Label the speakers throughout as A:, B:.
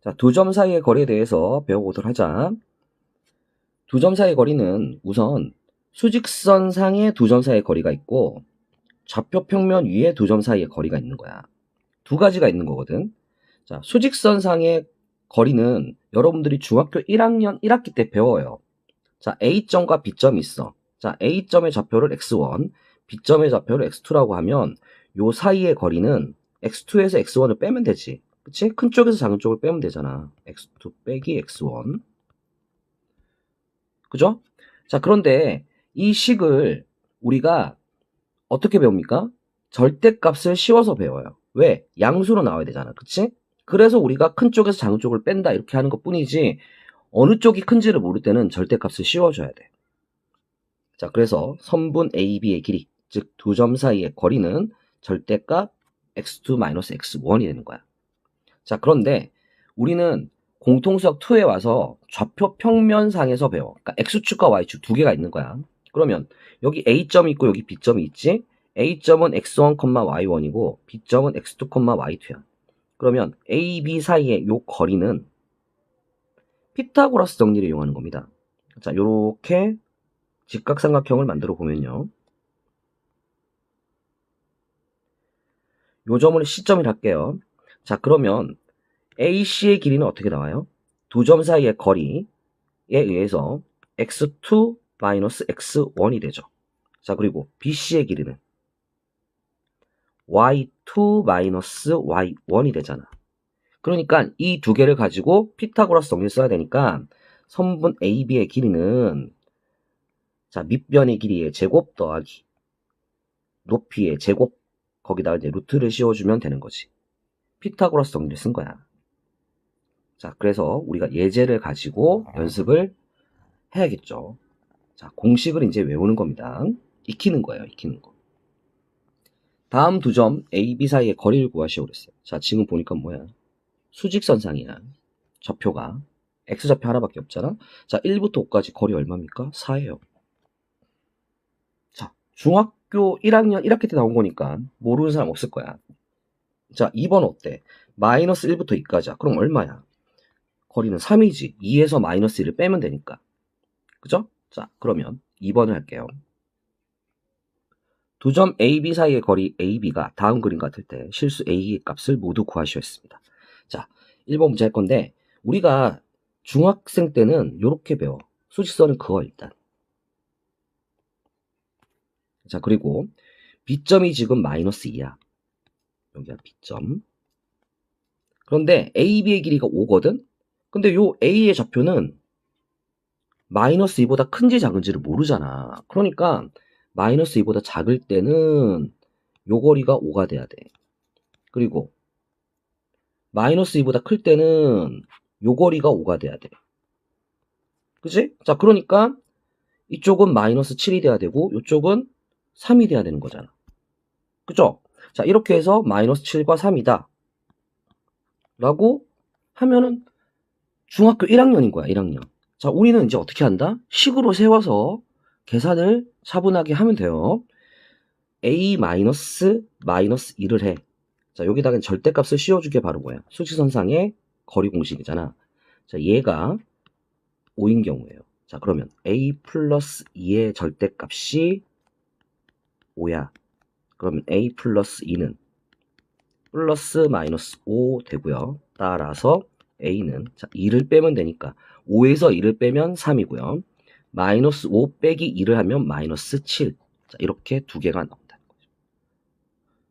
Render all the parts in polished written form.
A: 자, 두 점 사이의 거리에 대해서 배워보도록 하자. 두 점 사이의 거리는 우선 수직선상의 두 점 사이의 거리가 있고 좌표 평면 위에 두 점 사이의 거리가 있는 거야. 두 가지가 있는 거거든. 자, 수직선상의 거리는 여러분들이 중학교 1학년 1학기 때 배워요. 자, A점과 B점이 있어. 자, A점의 좌표를 x1, B점의 좌표를 x2라고 하면 요 사이의 거리는 x2에서 x1을 빼면 되지. 그치? 큰 쪽에서 작은 쪽을 빼면 되잖아. x2 빼기 x1. 그죠? 자, 그런데 이 식을 우리가 어떻게 배웁니까? 절대값을 씌워서 배워요. 왜? 양수로 나와야 되잖아. 그치? 그래서 우리가 큰 쪽에서 작은 쪽을 뺀다 이렇게 하는 것 뿐이지 어느 쪽이 큰지를 모를 때는 절대값을 씌워줘야 돼. 자, 그래서 선분 AB의 길이, 즉 두 점 사이의 거리는 절대값 x2-x1이 되는 거야. 자, 그런데 우리는 공통수학 2에 와서 좌표 평면상에서 배워. 그러니까 x축과 y축 두 개가 있는 거야. 그러면 여기 A점이 있고 여기 B점이 있지? A점은 x1, y1이고 B점은 x2, y2야. 그러면 A, B 사이의 요 거리는 피타고라스 정리를 이용하는 겁니다. 자, 요렇게 직각삼각형을 만들어 보면요. 요 점을 C점이라 할게요. 자, 그러면 AC의 길이는 어떻게 나와요? 두 점 사이의 거리에 의해서 x2-x1이 되죠. 자, 그리고 BC의 길이는 y2-y1이 되잖아. 그러니까 이 두 개를 가지고 피타고라스 정리를 써야 되니까 선분 AB의 길이는 자, 밑변의 길이의 제곱 더하기 높이의 제곱 거기다가 이제 루트를 씌워주면 되는 거지. 피타고라스 정리를 쓴 거야. 자, 그래서 우리가 예제를 가지고 연습을 해야겠죠. 자, 공식을 이제 외우는 겁니다. 익히는 거예요, 익히는 거. 다음 두 점 A, B 사이의 거리를 구하시오 그랬어요. 자, 지금 보니까 뭐야? 수직선상이야. 좌표가. X좌표 하나밖에 없잖아. 자, 1부터 5까지 거리 얼마입니까? 4예요. 자, 중학교 1학년 1학기 때 나온 거니까 모르는 사람 없을 거야. 자, 2번 어때? 마이너스 1부터 2까지야. 그럼 얼마야? 거리는 3이지. 2에서 마이너스 1을 빼면 되니까. 그죠? 자, 그러면 2번을 할게요. 두 점 AB 사이의 거리 AB가 다음 그림 같을 때 실수 A의 값을 모두 구하시오 했습니다. 자, 1번 문제 할 건데 우리가 중학생 때는 이렇게 배워. 수직선을 그어 일단. 자, 그리고 B점이 지금 마이너스 2야. 여기가 B점. 그런데 AB의 길이가 5거든? 근데 요 A의 좌표는 마이너스 2보다 큰지 작은지를 모르잖아. 그러니까 마이너스 2보다 작을 때는 요 거리가 5가 돼야 돼. 그리고 마이너스 2보다 클 때는 요 거리가 5가 돼야 돼. 그치? 자, 그러니까 이쪽은 마이너스 7이 돼야 되고 이쪽은 3이 돼야 되는 거잖아. 그죠? 자, 이렇게 해서 마이너스 7과 3이다 라고 하면은 중학교 1학년인 거야, 1학년. 자, 우리는 이제 어떻게 한다? 식으로 세워서 계산을 차분하게 하면 돼요. A 마이너스 2를 해. 자, 여기다가 절대값을 씌워주게 바로 뭐야? 수직선상의 거리 공식이잖아. 자, 얘가 5인 경우예요. 자, 그러면 A 플러스 2의 절대값이 5야. 그러면 A 플러스 2는 플러스 마이너스 5 되고요. 따라서 A는 자, 2를 빼면 되니까 5에서 2를 빼면 3이고요. 마이너스 5 빼기 2를 하면 마이너스 7. 자, 이렇게 두 개가 나온다는 거죠.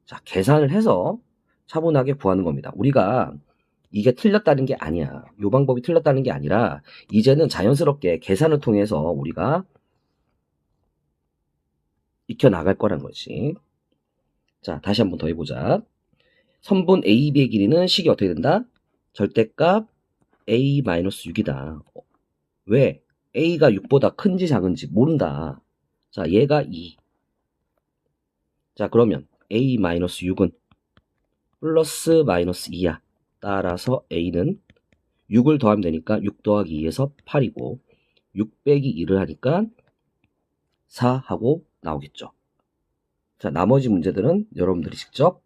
A: 자, 계산을 해서 차분하게 구하는 겁니다. 우리가 이게 틀렸다는 게 아니야. 이 방법이 틀렸다는 게 아니라 이제는 자연스럽게 계산을 통해서 우리가 익혀 나갈 거란 거지. 자, 다시 한번 더 해보자. 선분 AB의 길이는 식이 어떻게 된다? 절대값 A-6이다. 왜? A가 6보다 큰지 작은지 모른다. 자, 얘가 2. 자, 그러면 A-6은 플러스 마이너스 2야. 따라서 A는 6을 더하면 되니까 6 더하기 2에서 8이고 6 빼기 2를 하니까 4 하고 나오겠죠. 자, 나머지 문제들은 여러분들이 직접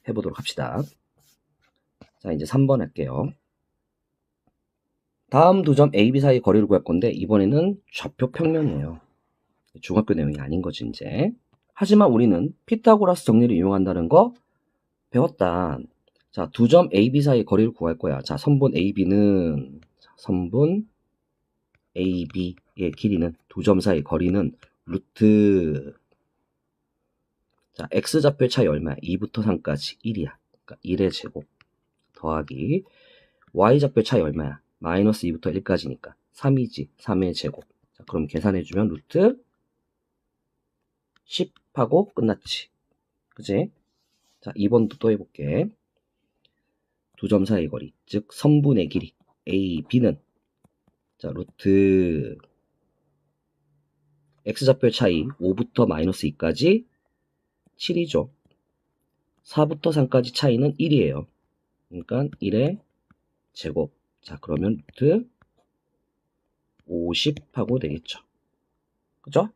A: 해보도록 합시다. 자, 이제 3번 할게요. 다음 두 점 A, B 사이 거리를 구할 건데 이번에는 좌표 평면이에요. 중학교 내용이 아닌 거지 이제. 하지만 우리는 피타고라스 정리를 이용한다는 거 배웠다. 자, 두 점 A, B 사이 거리를 구할 거야. 자, 선분 A, B는 선분 A, B의 길이는 두 점 사이 거리는 루트. 자, X좌표의 차이 얼마야? 2부터 3까지 1이야. 그러니까 1의 제곱 더하기 Y좌표의 차이 얼마야? 마이너스 2부터 1까지니까 3이지. 3의 제곱. 자, 그럼 계산해주면 루트 10하고 끝났지. 그치? 자, 2번도 또 해볼게. 두 점 사이 거리, 즉 선분의 길이 A, B는 자, 루트 X좌표의 차이 5부터 마이너스 2까지 7이죠. 4부터 3까지 차이는 1이에요. 그러니까 1의 제곱. 자, 그러면 루트 50하고 되겠죠. 그죠?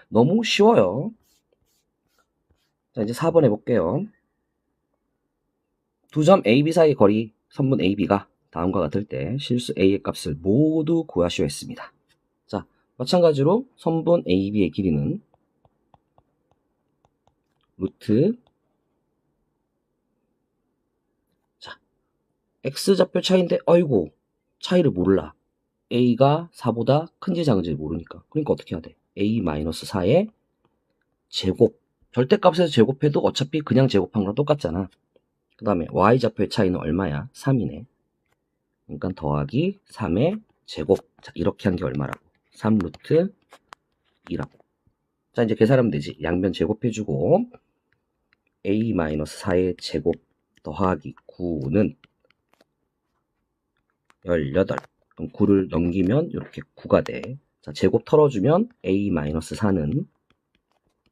A: 너무 쉬워요. 자, 이제 4번 해볼게요. 두 점 A, B 사이 거리 선분 A, B가 다음과 같을 때 실수 A의 값을 모두 구하시오 했습니다. 자, 마찬가지로 선분 A, B의 길이는 루트 자, X좌표 차이인데 아이고 차이를 몰라. A가 4보다 큰지 작은지 모르니까. 그러니까 어떻게 해야 돼? A-4의 제곱. 절대값에서 제곱해도 어차피 그냥 제곱한 거랑 똑같잖아. 그 다음에 Y좌표의 차이는 얼마야? 3이네. 그러니까 더하기 3의 제곱. 자, 이렇게 한 게 얼마라고? 3 루트 2라고. 자, 이제 계산하면 되지. 양변 제곱해주고 A-4의 제곱 더하기 9는 18. 그럼 9를 넘기면 이렇게 9가 돼. 자, 제곱 털어주면 A-4는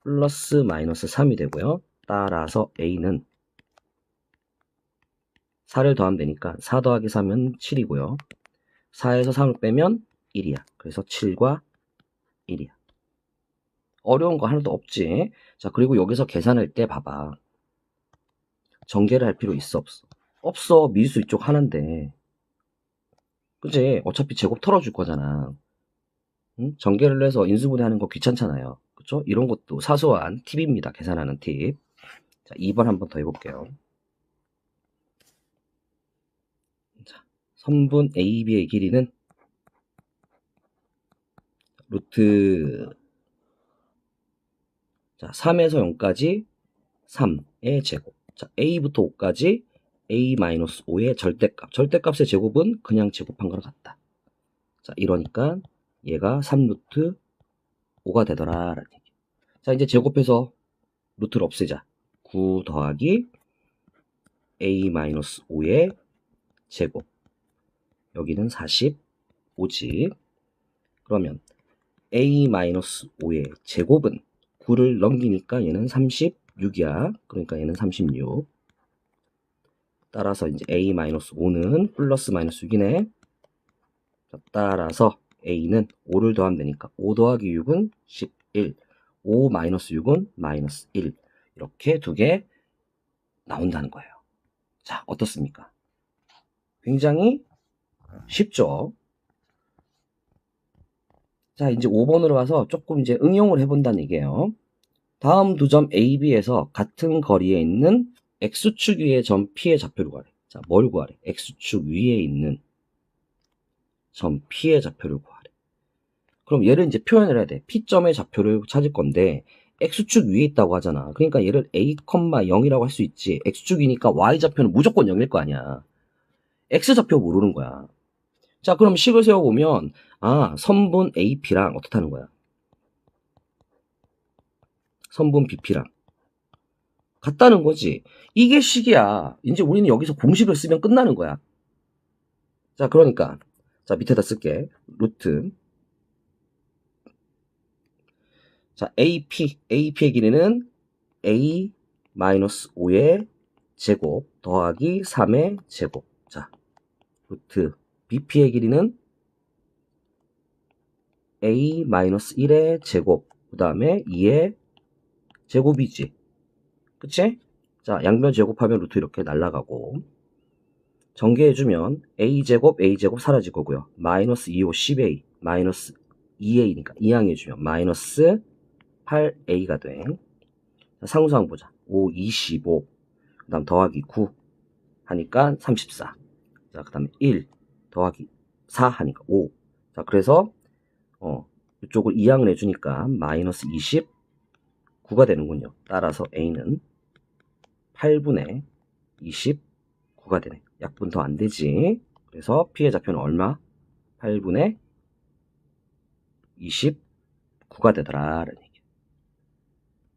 A: 플러스 마이너스 3이 되고요. 따라서 A는 4를 더하면 되니까 4 더하기 3은 7이고요. 4에서 3을 빼면 1이야. 그래서 7과 1이야. 어려운 거 하나도 없지. 자, 그리고 여기서 계산할 때 봐봐. 전개를 할 필요 있어 없어? 없어. 미수 이쪽 하나인데. 그치? 어차피 제곱 털어줄 거잖아. 응? 전개를 해서 인수분해하는 거 귀찮잖아요. 그쵸? 이런 것도 사소한 팁입니다. 계산하는 팁. 자, 2번 한번 더 해볼게요. 자, 선분 AB의 길이는 루트 자, 3에서 0까지 3의 제곱. 자, A부터 5까지 A-5의 절대값. 절대값의 제곱은 그냥 제곱한 거랑 같다. 자, 이러니까 얘가 3루트 5가 되더라. 라는 얘기. 자, 이제 제곱해서 루트를 없애자. 9 더하기 A-5의 제곱. 여기는 45지. 그러면 A-5의 제곱은 9를 넘기니까 얘는 36이야. 그러니까 얘는 36. 따라서 이제 A-5는 플러스 마이너스 6이네. 따라서 A는 5를 더하면 되니까 5 더하기 6은 11. 5 마이너스 6은 마이너스 1. 이렇게 두 개 나온다는 거예요. 자, 어떻습니까? 굉장히 쉽죠? 자, 이제 5번으로 와서 조금 이제 응용을 해본다는 얘기예요. 다음 두 점 A, B에서 같은 거리에 있는 X축 위의 점 P의 좌표를 구하래. 자, 뭘 구하래? X축 위에 있는 점 P의 좌표를 구하래. 그럼 얘를 이제 표현을 해야 돼. P점의 좌표를 찾을 건데 X축 위에 있다고 하잖아. 그러니까 얘를 A, 0이라고 할 수 있지. X축이니까 Y좌표는 무조건 0일 거 아니야. X좌표 모르는 거야. 자, 그럼 식을 세워보면 아, 선분 AP랑 어떻다는 거야? 선분 BP랑 같다는 거지. 이게 식이야. 이제 우리는 여기서 공식을 쓰면 끝나는 거야. 자, 그러니까 자, 밑에다 쓸게. 루트 자, AP의 길이는 A-5의 제곱 더하기 3의 제곱. 자, 루트 BP의 길이는 A-1의 제곱 그 다음에 2의 제곱이지. 그치? 자, 양변 제곱하면 루트 이렇게 날라가고 전개해주면 a제곱 사라질 거고요. 마이너스 2호 10a 마이너스 2a니까 이항해주면 마이너스 8a가 돼. 상수항 보자. 5, 25. 그 다음 더하기 9 하니까 34. 자, 그 다음에 1 더하기 4 하니까 5. 자, 그래서 이쪽을 이항을 해주니까 마이너스 29가 되는군요. 따라서 a는 8분의 29가 되네. 약분 더 안 되지. 그래서 p의 좌표는 얼마? 8분의 29가 되더라. 라는 얘기.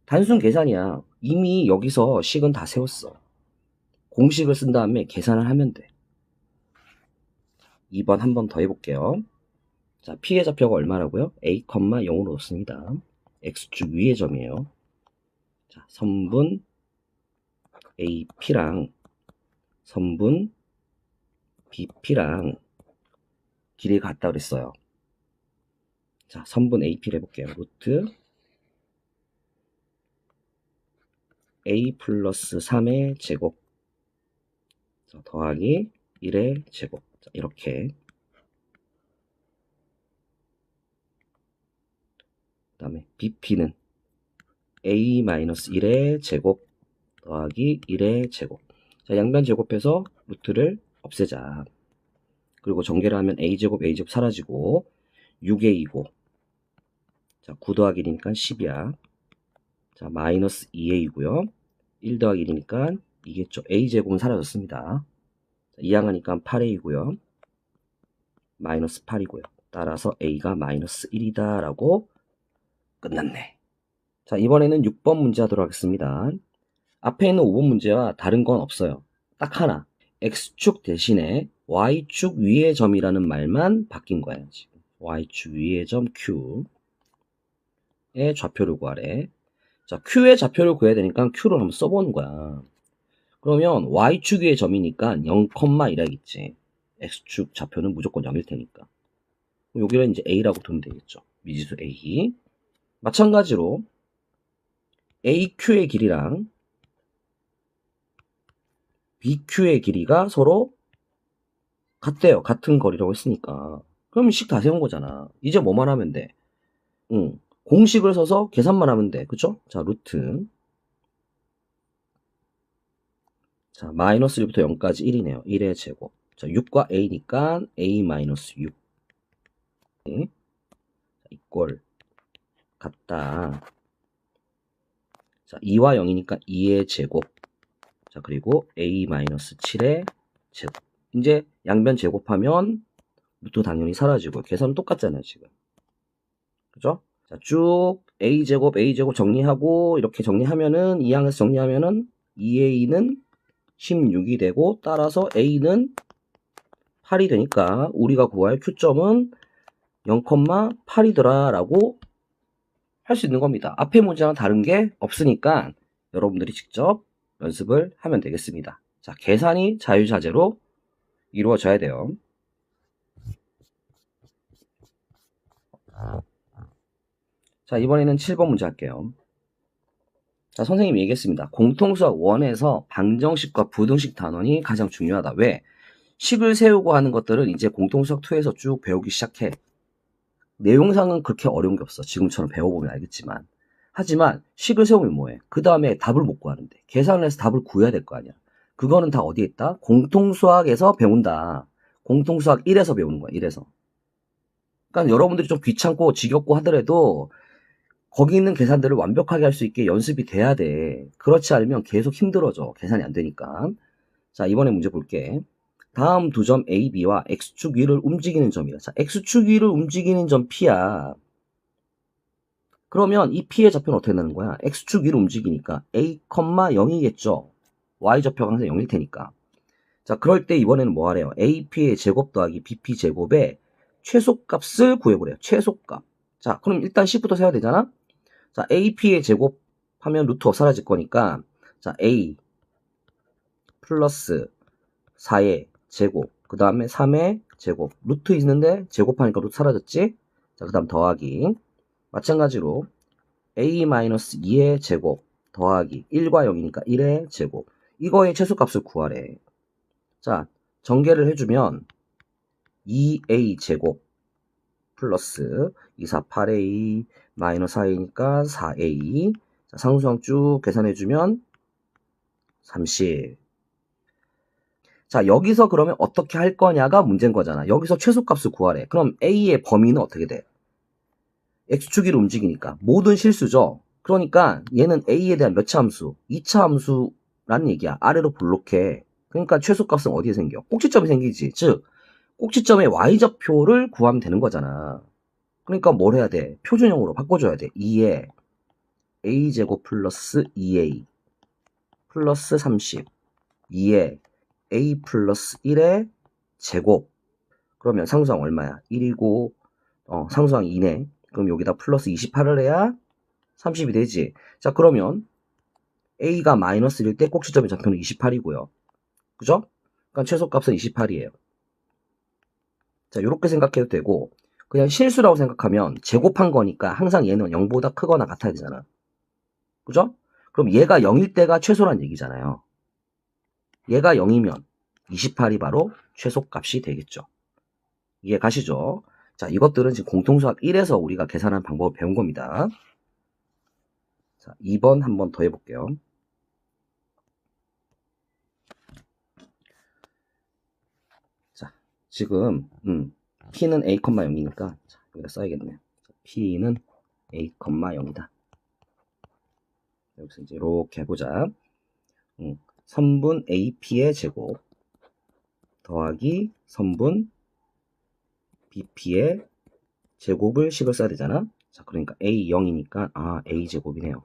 A: 단순 계산이야. 이미 여기서 식은 다 세웠어. 공식을 쓴 다음에 계산을 하면 돼. 2번 한 번 더 해볼게요. 자, p의 좌표가 얼마라고요? a, 0으로 넣습니다. x축 위의 점이에요. 자, 선분 ap랑 선분 bp랑 길이가 같다 그랬어요. 자, 선분 ap를 해볼게요. 루트 a 플러스 3의 제곱 더하기 1의 제곱. 자, 이렇게. 그 다음에 bp는 a-1의 제곱 더하기 1의 제곱. 자, 양변 제곱해서 루트를 없애자. 그리고 전개를 하면 a제곱 사라지고 6a이고. 자, 9 더하기 1이니까 10이야. 자, 마이너스 2a이고요. 1 더하기 1이니까 이겠죠. a제곱은 사라졌습니다. 자, 이항하니까 8a이고요. 마이너스 8이고요. 따라서 a가 마이너스 1이다 라고 끝났네. 자, 이번에는 6번 문제 하도록 하겠습니다. 앞에 있는 5번 문제와 다른 건 없어요. 딱 하나. x축 대신에 y축 위의 점이라는 말만 바뀐 거예요. 지금 y축 위의 점 q의 좌표를 구하래. 자, q의 좌표를 구해야 되니까 q를 한번 써보는 거야. 그러면 y축 위의 점이니까 0,1이겠지. x축 좌표는 무조건 0일 테니까. 여기를 이제 a라고 두면 되겠죠. 미지수 a. 마찬가지로 AQ의 길이랑 BQ의 길이가 서로 같대요. 같은 거리라고 했으니까. 그럼 식 다 세운 거잖아. 이제 뭐만 하면 돼? 공식을 써서 계산만 하면 돼. 그쵸? 자, 루트. 자, 마이너스 1부터 0까지 1이네요. 1의 제곱. 자, 6과 a니까 a 마이너스 6. 이꼴 같다. 자, 2와 0이니까 2의 제곱. 자, 그리고 a-7의 제곱. 이제 양변 제곱하면 루트 당연히 사라지고 계산은 똑같잖아요, 지금. 그죠? 자, 쭉 a제곱 정리하고 이렇게 정리하면은 2항에서 정리하면은 2a는 16이 되고 따라서 a는 8이 되니까 우리가 구할 q점은 0,8이더라 라고 할 수 있는 겁니다. 앞에 문제랑 다른 게 없으니까 여러분들이 직접 연습을 하면 되겠습니다. 자, 계산이 자유자재로 이루어져야 돼요. 자, 이번에는 7번 문제 할게요. 자, 선생님이 얘기했습니다. 공통수학 1에서 방정식과 부등식 단원이 가장 중요하다. 왜? 식을 세우고 하는 것들은 이제 공통수학 2에서 쭉 배우기 시작해. 내용상은 그렇게 어려운 게 없어. 지금처럼 배워보면 알겠지만. 하지만 식을 세우면 뭐해? 그 다음에 답을 못 구하는데. 계산을 해서 답을 구해야 될 거 아니야. 그거는 다 어디에 있다? 공통수학에서 배운다. 공통수학 1에서 배우는 거야. 1에서. 그러니까 여러분들이 좀 귀찮고 지겹고 하더라도 거기 있는 계산들을 완벽하게 할 수 있게 연습이 돼야 돼. 그렇지 않으면 계속 힘들어져. 계산이 안 되니까. 자, 이번에 문제 볼게. 다음 두 점 A, B와 X축 위를 움직이는 점이다. 자, X축 위를 움직이는 점 P야. 그러면 이 P의 좌표는 어떻게 되는 거야? X축 위를 움직이니까 A, 0이겠죠. Y좌표가 항상 0일 테니까. 자, 그럴 때 이번에는 뭐 하래요? AP의 제곱 더하기 BP 제곱의 최소값을 구해보래요. 최소값. 자, 그럼 일단 10부터 세워야 되잖아? 자, AP의 제곱 하면 루트 사라질 거니까, 자, A 플러스 4의 제곱, 그 다음에 3의 제곱, 루트 있는데 제곱하니까 루트 사라졌지? 자, 그 다음 더하기. 마찬가지로 A-2의 제곱 더하기 1과 0이니까 1의 제곱. 이거의 최소값을 구하래. 자, 전개를 해주면 2a 제곱 플러스 248a 마이너스 4a니까 4a. 자, 상수항 쭉 계산해주면 30. 자, 여기서 그러면 어떻게 할 거냐가 문제인 거잖아. 여기서 최소값을 구하래. 그럼 a의 범위는 어떻게 돼? x축으로 움직이니까 모든 실수죠. 그러니까 얘는 a에 대한 몇 차 함수? 2차 함수라는 얘기야. 아래로 볼록해. 그러니까 최소값은 어디에 생겨? 꼭지점이 생기지. 즉 꼭지점의 y좌표를 구하면 되는 거잖아. 그러니까 뭘 해야 돼? 표준형으로 바꿔줘야 돼. 2에 a제곱 플러스 2a 플러스 30 2에 a 플러스 1의 제곱. 그러면 상수항 얼마야? 1이고 상수항 2네. 그럼 여기다 플러스 28을 해야 30이 되지. 자, 그러면 a가 마이너스 1일 때 꼭지점의 좌표는 28이고요. 그죠? 그러니까 최소값은 28이에요. 자, 이렇게 생각해도 되고 그냥 실수라고 생각하면 제곱한 거니까 항상 얘는 0보다 크거나 같아야 되잖아. 그죠? 그럼 얘가 0일 때가 최소란 얘기잖아요. 얘가 0이면 28이 바로 최소값이 되겠죠. 이해 가시죠? 자, 이것들은 지금 공통수학 1에서 우리가 계산하는 방법을 배운 겁니다. 자, 2번 한 번 더 해볼게요. 자, 지금 P는 A, 0이니까 여기다 써야겠네요. P는 A, 0이다. 여기서 이제 이렇게 해보자. 선분 AP의 제곱 더하기 선분 BP의 제곱을 식을 써야 되잖아. 자, 그러니까 A 0이니까 A 제곱이네요.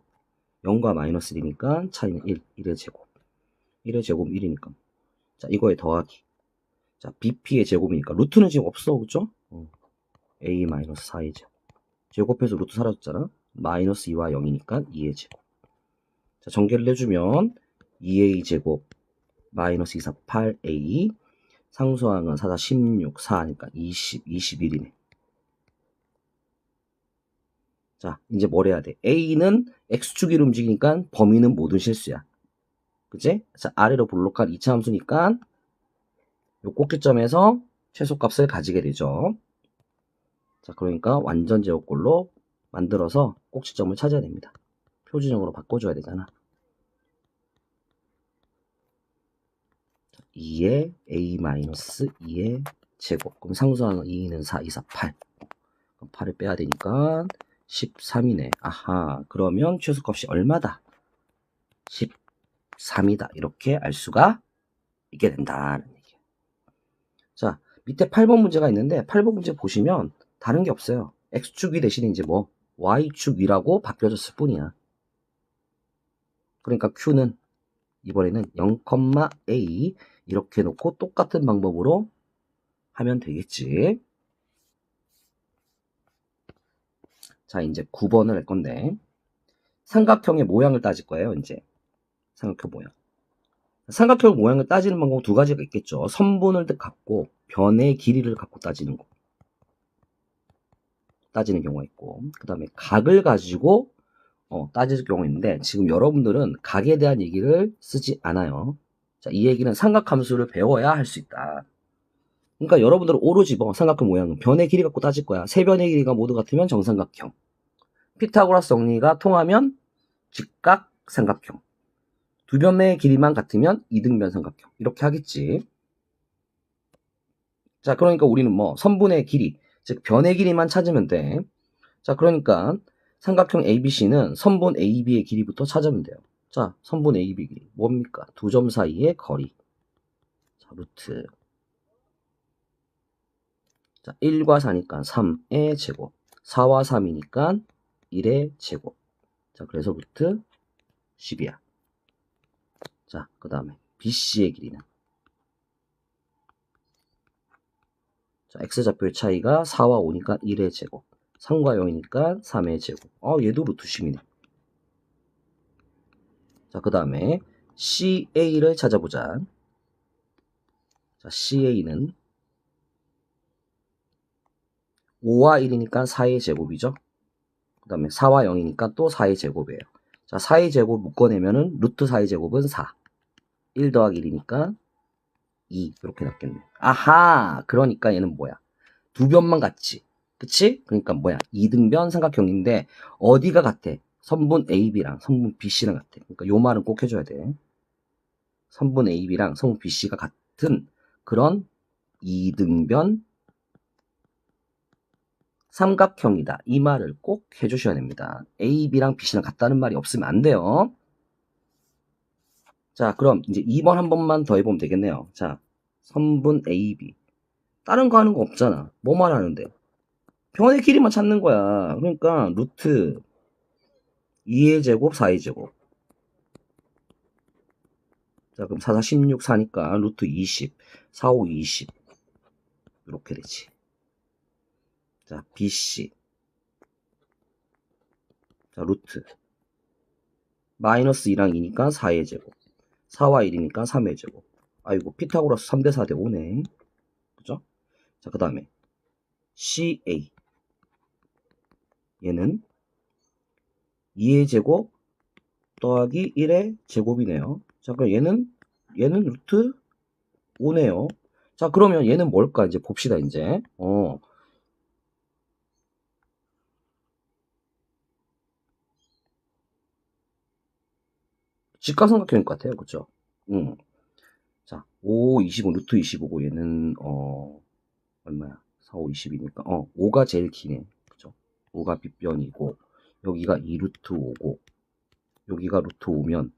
A: 0과 마이너스 1이니까 차이는 1의 제곱. 1의 제곱 1이니까. 자, 이거에 더하기. 자, BP의 제곱이니까 루트는 지금 없어, 그죠? A 마이너스 4의 제곱. 제곱해서 루트 사라졌잖아. 마이너스 2와 0이니까 2의 제곱. 자, 전개를 해주면 2a 제곱 마이너스 248a 상수항은 4, 4, 16, 4니까 20, 21이네. 자, 이제 뭘 해야 돼? a는 x축으로 움직이니까 범위는 모든 실수야. 그치? 자, 아래로 볼록한 2차 함수니까 요 꼭지점에서 최소값을 가지게 되죠. 자, 그러니까 완전 제곱꼴로 만들어서 꼭지점을 찾아야 됩니다. 표준형으로 바꿔줘야 되잖아. 2의 a-2의 제곱. 그럼 상수항은 2는 4, 2, 4, 8. 그럼 8을 빼야 되니까 13이네. 아하. 그러면 최소값이 얼마다? 13이다. 이렇게 알 수가 있게 된다는 얘기예요. 자, 밑에 8번 문제가 있는데 8번 문제 보시면 다른 게 없어요. x축 위 대신에 이제 뭐 y축 위라고 바뀌어졌을 뿐이야. 그러니까 q는 이번에는 0,a 이렇게 놓고 똑같은 방법으로 하면 되겠지. 자, 이제 9번을 할 건데 삼각형의 모양을 따질 거예요. 이제 삼각형 모양. 삼각형 모양을 따지는 방법은 두 가지가 있겠죠. 선분을 갖고 변의 길이를 갖고 따지는 경우가 있고, 그 다음에 각을 가지고 따질 경우가 있는데 지금 여러분들은 각에 대한 얘기를 쓰지 않아요. 자, 이 얘기는 삼각함수를 배워야 할 수 있다. 그러니까 여러분들은 오로지 삼각형 모양은 변의 길이 갖고 따질 거야. 세 변의 길이가 모두 같으면 정삼각형. 피타고라스 정리가 통하면 직각 삼각형. 두 변의 길이만 같으면 이등변 삼각형. 이렇게 하겠지. 자, 그러니까 우리는 선분의 길이, 즉 변의 길이만 찾으면 돼. 자, 그러니까 삼각형 ABC는 선분 AB의 길이부터 찾으면 돼요. 자, 선분 AB 길이 뭡니까? 두 점 사이의 거리. 자, 루트. 자, 1과 4니까 3의 제곱. 4와 3이니까 1의 제곱. 자, 그래서 루트 10이야. 자, 그 다음에 BC의 길이는 자, x좌표의 차이가 4와 5니까 1의 제곱. 3과 0이니까 3의 제곱. 얘도 루트 10이네. 자, 그 다음에 CA를 찾아보자. 자, CA는 5와 1이니까 4의 제곱이죠. 그 다음에 4와 0이니까 또 4의 제곱이에요. 자, 4의 제곱 묶어내면은 루트 4의 제곱은 4. 1 더하기 1이니까 2 이렇게 났겠네. 아하, 그러니까 얘는 뭐야? 두 변만 같지. 그치? 그러니까 뭐야? 이등변 삼각형인데 어디가 같아? 선분 AB랑 선분 BC랑 같아. 그러니까 요 말은 꼭 해줘야 돼. 선분 AB랑 선분 BC가 같은 그런 이등변 삼각형이다. 이 말을 꼭 해주셔야 됩니다. AB랑 BC랑 같다는 말이 없으면 안 돼요. 자, 그럼 이제 2번 한 번만 더 해보면 되겠네요. 자, 선분 AB. 다른 거 하는 거 없잖아. 뭐 말하는데? 변의 길이만 찾는 거야. 그러니까 루트 2의 제곱, 4의 제곱. 자, 그럼 4, 4, 16, 4니까 루트 20, 4, 5, 20. 이렇게 되지. 자, BC. 자, 루트. 마이너스 2랑 2니까 4의 제곱. 4와 1이니까 3의 제곱. 아이고, 피타고라스 3대 4대 5네. 그죠? 자, 그 다음에 CA. 얘는 2의 제곱 더하기 1의 제곱이네요. 자, 그럼 얘는 루트 5네요. 자, 그러면 얘는 뭘까? 이제 봅시다, 이제. 직각삼각형일 것 같아요. 그쵸? 자, 5, 25, 루트 25고, 얘는, 얼마야? 4, 5, 20이니까, 5가 제일 기네. 그죠? 5가 빗변이고, 여기가 2 루트 5고, 여기가 루트 5면,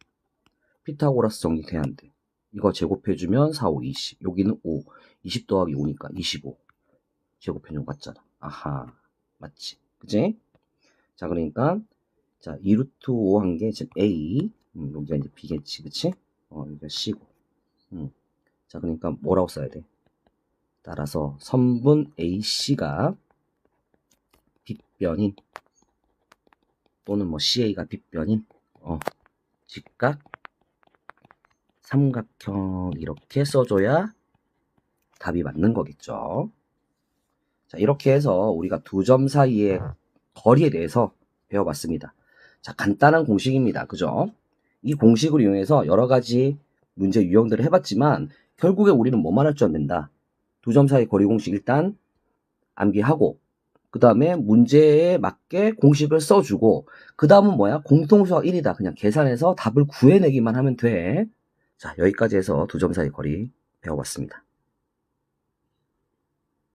A: 피타고라스 정리돼야 안 돼. 이거 제곱해주면 4, 5, 20. 여기는 5. 20 더하기 5니까 25. 제곱해주면 같잖아. 아하. 맞지? 그치? 자, 그러니까, 자, 2 루트 5 한 게 지금 A. 여기가 이제 B겠지. 그치? 여기가 C고. 자, 그러니까 뭐라고 써야 돼? 따라서 선분 AC가 빗변인 또는 뭐 CA가 빗변인 직각 삼각형 이렇게 써줘야 답이 맞는 거겠죠. 자, 이렇게 해서 우리가 두 점 사이의 거리에 대해서 배워봤습니다. 자, 간단한 공식입니다. 그죠? 이 공식을 이용해서 여러 가지 문제 유형들을 해봤지만 결국에 우리는 뭐만 할 줄 알면 된다. 두 점 사이 거리 공식 일단 암기하고 그 다음에 문제에 맞게 공식을 써주고 그 다음은 뭐야? 공통수가 1이다. 그냥 계산해서 답을 구해내기만 하면 돼. 자, 여기까지 해서 두 점 사이 거리 배워봤습니다.